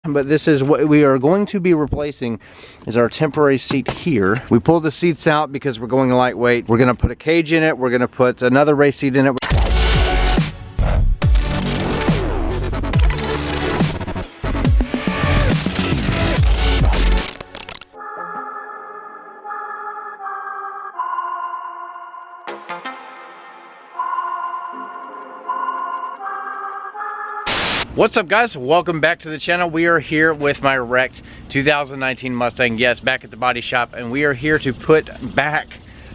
But this is what we are going to be replacing is our temporary seat here. We pulled the seats out because we're going lightweight. We're going to put a cage in it. We're going to put another race seat in it. What's up, guys? Welcome back to the channel. We are here with my wrecked 2019 Mustang. Yes, back at the body shop, and we are here to put back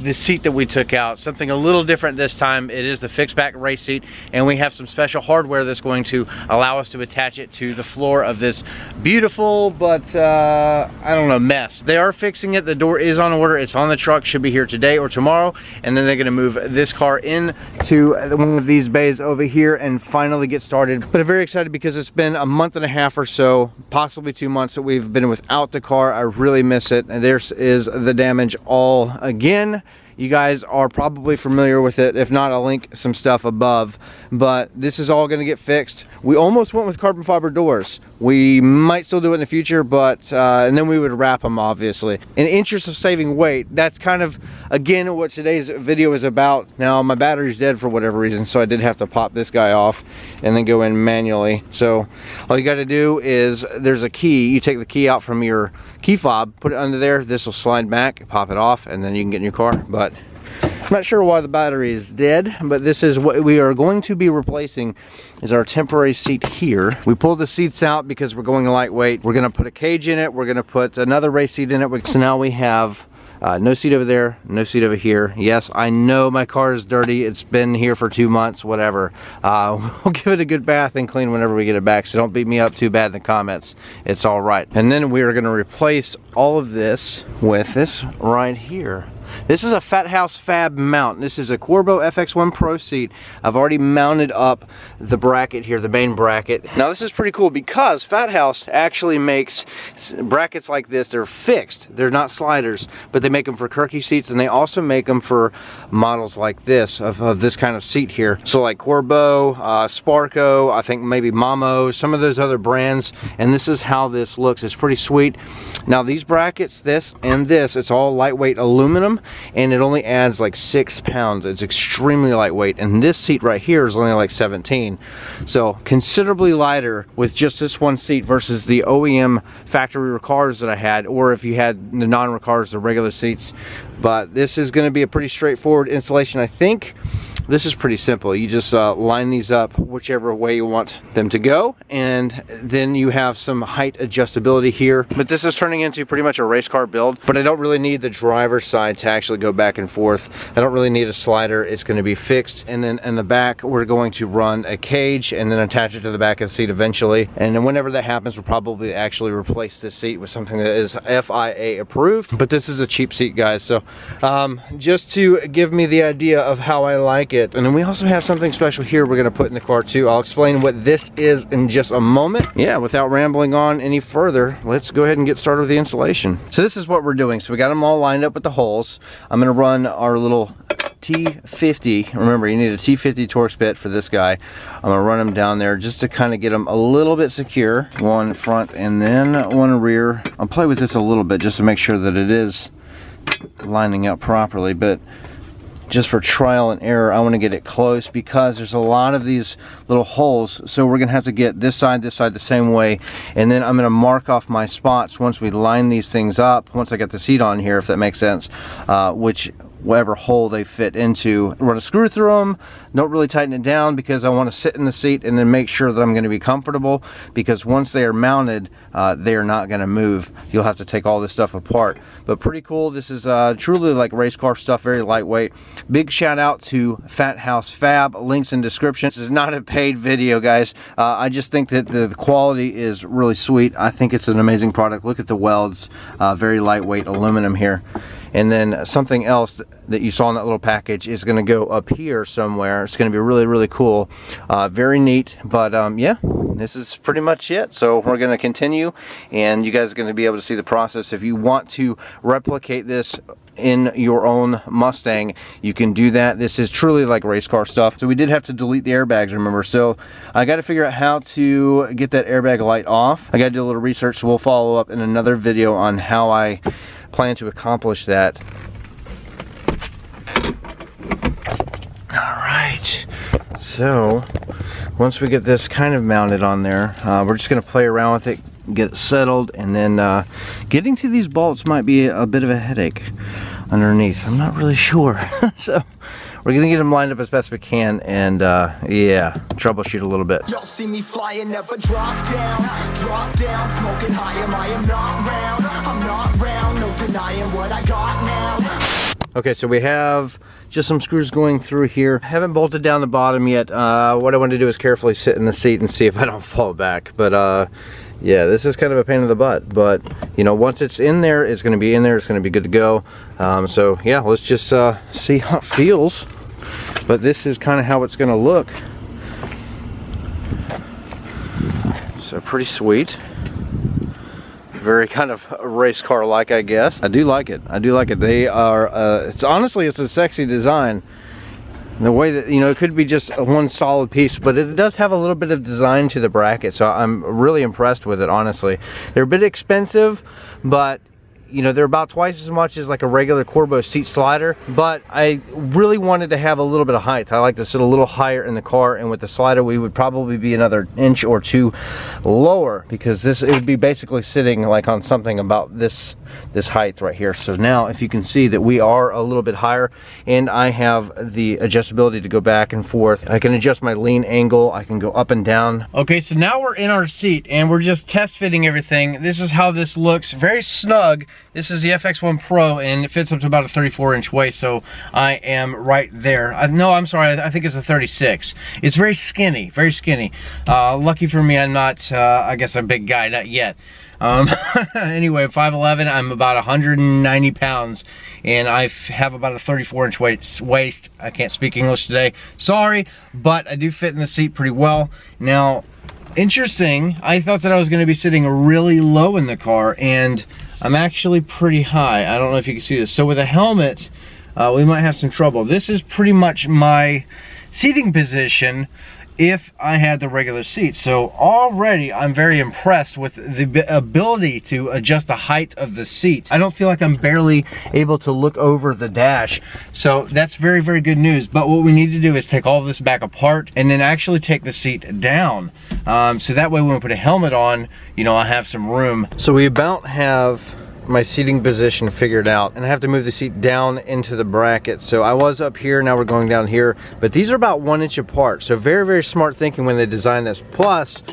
the seat that we took out. Something a little different this time. It is the fixed back race seat, and we have some special hardware that's going to allow us to attach it to the floor of this beautiful but I don't know, mess. They are fixing it. The door is on order. It's on the truck. Should be here today or tomorrow, and then they're going to move this car into one of these bays over here and finally get started. But I'm very excited because it's been a month and a half or so, possibly 2 months, that we've been without the car. I really miss it, and there is the damage all again. You guys are probably familiar with it. If not, I'll link some stuff above. But this is all going to get fixed. We almost went with carbon fiber doors. We might still do it in the future, but and then we would wrap them, obviously. In the interest of saving weight, that's kind of, again, what today's video is about. Now, my battery's dead for whatever reason, so I did have to pop this guy off and then go in manually. So all you got to do is, there's a key. You take the key out from your key fob, put it under there. This will slide back, pop it off, and then you can get in your car. But I'm not sure why the battery is dead, but this is what we are going to be replacing is our temporary seat here. We pulled the seats out because we're going lightweight. We're going to put a cage in it. We're going to put another race seat in it. So now we have no seat over there, no seat over here. Yes, I know my car is dirty. It's been here for 2 months, whatever. We'll give it a good bath and clean whenever we get it back, so don't beat me up too bad in the comments. It's all right. And then we are going to replace all of this with this right here. This is a Fat House Fab mount. This is a Corbeau FX1 Pro seat. I've already mounted up the bracket here, the main bracket. Now this is pretty cool because Fat House actually makes brackets like this. They're fixed. They're not sliders, but they make them for Kirky seats, and they also make them for models like this, of this kind of seat here. So like Corbeau, Sparco, I think maybe Mamo, some of those other brands, and this is how this looks. It's pretty sweet. Now these brackets, this and this, it's all lightweight aluminum, and it only adds like 6 pounds. It's extremely lightweight, and this seat right here is only like 17, so considerably lighter with just this one seat versus the OEM factory recars that I had, or if you had the non-recars, the regular seats. But this is going to be a pretty straightforward installation. I think this is pretty simple. You just line these up whichever way you want them to go, and then you have some height adjustability here. But this is turning into pretty much a race car build, but I don't really need the driver's side to actually go back and forth. I don't really need a slider. It's going to be fixed, and then in the back we're going to run a cage and then attach it to the back of the seat eventually. And then whenever that happens, we'll probably actually replace this seat with something that is FIA approved. But this is a cheap seat, guys, so just to give me the idea of how I like it. And then we also have something special here we're going to put in the car too. I'll explain what this is in just a moment. Yeah, without rambling on any further, let's go ahead and get started with the installation. So this is what we're doing. So we got them all lined up with the holes. I'm going to run our little T50. Remember, you need a T50 Torx bit for this guy. I'm going to run them down there just to kind of get them a little bit secure. One front and then one rear. I'll play with this a little bit just to make sure that it is lining up properly, but just for trial and error, I want to get it close because there's a lot of these little holes, so we're gonna have to get this side the same way, and then I'm gonna mark off my spots once we line these things up, once I get the seat on here, if that makes sense, whatever hole they fit into. Run a screw through them, don't really tighten it down because I want to sit in the seat and then make sure that I'm going to be comfortable, because once they are mounted, they are not going to move. You'll have to take all this stuff apart. But pretty cool. This is truly like race car stuff, very lightweight. Big shout out to Fat House Fab, links in description. This is not a paid video, guys. I just think that the quality is really sweet. I think it's an amazing product. Look at the welds, very lightweight aluminum here. and then something else that you saw in that little package is going to go up here somewhere. It's going to be really, really cool. Very neat. But yeah, this is pretty much it. So we're going to continue, and you guys are going to be able to see the process. If you want to replicate this in your own Mustang, you can do that. This is truly like race car stuff. So we did have to delete the airbags, remember, so I got to figure out how to get that airbag light off. I got to do a little research, so we'll follow up in another video on how I plan to accomplish that. Alright, so once we get this kind of mounted on there, we're just going to play around with it, get it settled, and then getting to these bolts might be a bit of a headache underneath. I'm not really sure. So we're gonna get them lined up as best we can, and yeah, troubleshoot a little bit. Y'all see me flying, never drop down, smoking high, I am not round, I'm not round, no denying what I got now. Okay, so we have just some screws going through here. I haven't bolted down the bottom yet. What I want to do is carefully sit in the seat and see if I don't fall back. But yeah, this is kind of a pain in the butt. But you know, once it's in there, it's going to be in there. It's going to be good to go. So yeah, let's just see how it feels. But this is kind of how it's going to look. So pretty sweet. Very kind of race car like, I guess. I do like it. I do like it. They are it's honestly, it's a sexy design. The way that, you know, it could be just one solid piece, but it does have a little bit of design to the bracket, so I'm really impressed with it, honestly. They're a bit expensive, but you know, they're about twice as much as like a regular Corbeau seat slider, but I really wanted to have a little bit of height. I like to sit a little higher in the car, and with the slider we would probably be another inch or two lower, because it would be basically sitting like on something about this height right here. So now if you can see that we are a little bit higher, and I have the adjustability to go back and forth. I can adjust my lean angle, I can go up and down. Okay, so now we're in our seat and we're just test fitting everything. This is how this looks, very snug. This is the FX1 Pro, and it fits up to about a 34-inch waist, so I am right there. No, I'm sorry, I think it's a 36. It's very skinny, very skinny. Lucky for me, I'm not, I guess, a big guy, not yet. Anyway, 5'11", I'm about 190 pounds, and I have about a 34-inch waist. I can't speak English today, sorry, but I do fit in the seat pretty well. Now, interesting, I thought that I was going to be sitting really low in the car, and I'm actually pretty high. I don't know if you can see this. So with a helmet, we might have some trouble. This is pretty much my seating position if I had the regular seat. So already I'm very impressed with the ability to adjust the height of the seat. I don't feel like I'm barely able to look over the dash. So that's very, very good news. But what we need to do is take all of this back apart and then actually take the seat down. So that way when we put a helmet on, you know, I have some room. So we about have my seating position figured out, and I have to move the seat down into the bracket. So I was up here, now we're going down here, but these are about 1 inch apart. So very, very smart thinking when they designed this. Plus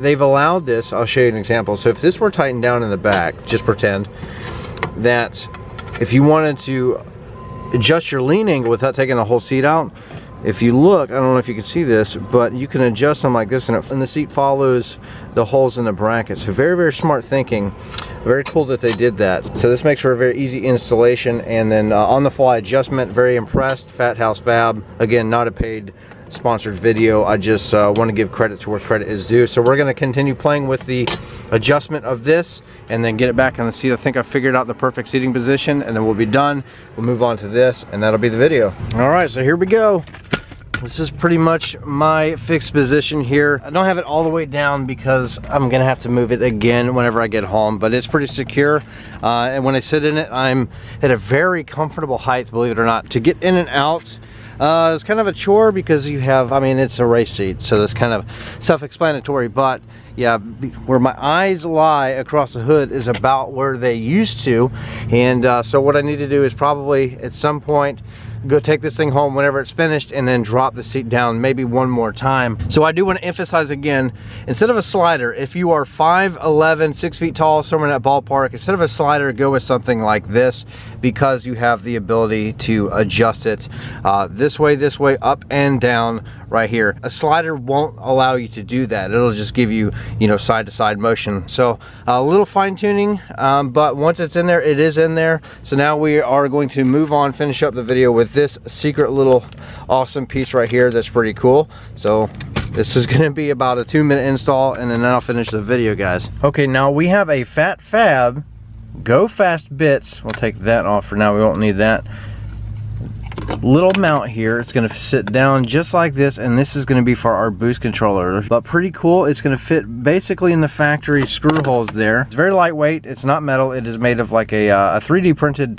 they've allowed this, I'll show you an example. So if this were tightened down in the back, just pretend that if you wanted to adjust your lean angle without taking the whole seat out, if you look, I don't know if you can see this, but you can adjust them like this, and the seat follows the holes in the bracket. So very, very smart thinking. Very cool that they did that. So this makes for a very easy installation, and then on the fly adjustment. Very impressed. Fat House Fab. Again, not a paid sponsored video. I just want to give credit to where credit is due. So we're going to continue playing with the adjustment of this and then get it back on the seat. I think I figured out the perfect seating position, and then we'll be done. We'll move on to this, and that'll be the video. All right, so here we go. This is pretty much my fixed position here. I don't have it all the way down because I'm gonna have to move it again whenever I get home, but it's pretty secure. And when I sit in it, I'm at a very comfortable height, believe it or not. To get in and out, it's kind of a chore because you have, I mean, it's a race seat, so that's kind of self-explanatory, but yeah, where my eyes lie across the hood is about where they used to. And so what I need to do is probably at some point go take this thing home whenever it's finished and then drop the seat down maybe one more time. So I do want to emphasize again, instead of a slider, if you are 5'11", 6 feet tall, somewhere in that ballpark, instead of a slider, go with something like this, because you have the ability to adjust it this way, up and down right here. A slider won't allow you to do that. It'll just give you you know, side to side motion. So a little fine tuning, but once it's in there, it is in there. So now we are going to move on, finish up the video with this secret little awesome piece right here that's pretty cool. So this is going to be about a 2-minute install, and then I'll finish the video, guys. Okay, now we have a Fat Fab Go Fast Bits. We'll take that off for now, we won't need that. Little mount here, it's going to sit down just like this, and this is going to be for our boost controller. But pretty cool, it's going to fit basically in the factory screw holes there. It's very lightweight, it's not metal, it is made of like a 3D printed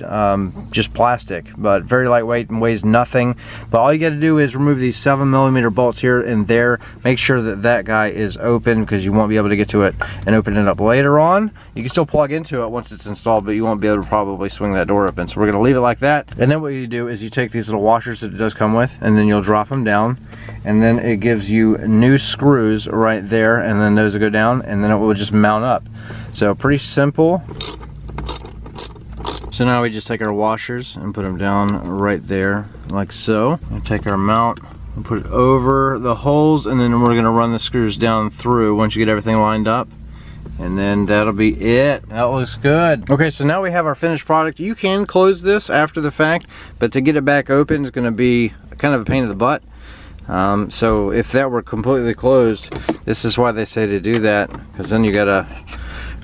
just plastic, but very lightweight and weighs nothing. But all you got to do is remove these 7mm bolts here and there. Make sure that that guy is open, because you won't be able to get to it and open it up later on. You can still plug into it once it's installed, but you won't be able to probably swing that door open. So we're going to leave it like that, and then what you do is you take these little washers that it does come with, and then you'll drop them down, and then it gives you new screws right there, and then those will go down, and then it will just mount up. So pretty simple. So now we just take our washers and put them down right there like so, and take our mount and put it over the holes, and then we're going to run the screws down through once you get everything lined up. And then that'll be it. That looks good. Okay, so now we have our finished product. You can close this after the fact, but to get it back open is going to be kind of a pain in the butt. So if that were completely closed, this is why they say to do that, because then you gotta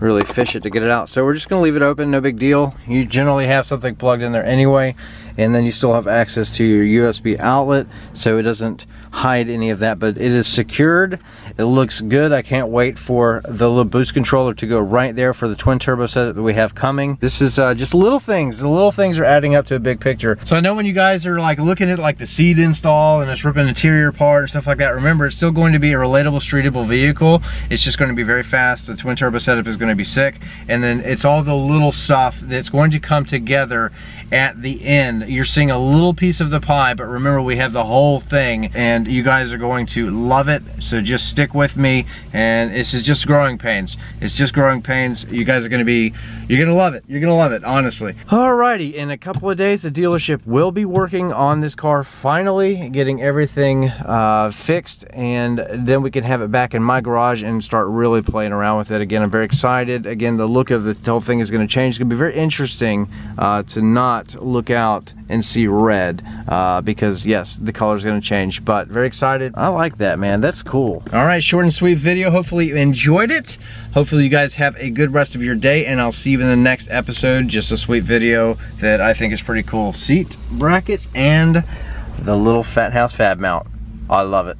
really fish it to get it out. So we're just gonna leave it open, no big deal. You generally have something plugged in there anyway, and then you still have access to your USB outlet, so it doesn't hide any of that, but it is secured. It looks good. I can't wait for the little boost controller to go right there for the twin turbo setup that we have coming. This is just little things. The little things are adding up to a big picture. So I know when you guys are like looking at like the seat install and it's ripping interior apart and stuff like that, remember it's still going to be a relatable, streetable vehicle. It's just going to be very fast. The twin turbo setup is going to be sick, and then it's all the little stuff that's going to come together at the end. You're seeing a little piece of the pie, but remember we have the whole thing, and you guys are going to love it. So just stick with me, and this is just growing pains. It's just growing pains. You guys are going to be, you're going to love it. You're going to love it, honestly. Alrighty, in a couple of days the dealership will be working on this car, finally getting everything fixed, and then we can have it back in my garage and start really playing around with it again. I'm very excited. Again, the look of the whole thing is going to change. It's going to be very interesting to not look out and see red, because yes, the color is going to change, but very excited. I like that, man. That's cool. All right, short and sweet video. Hopefully you enjoyed it. Hopefully you guys have a good rest of your day, and I'll see you in the next episode. Just a sweet video that I think is pretty cool. Seat brackets and the little Fat House Fab mount. I love it.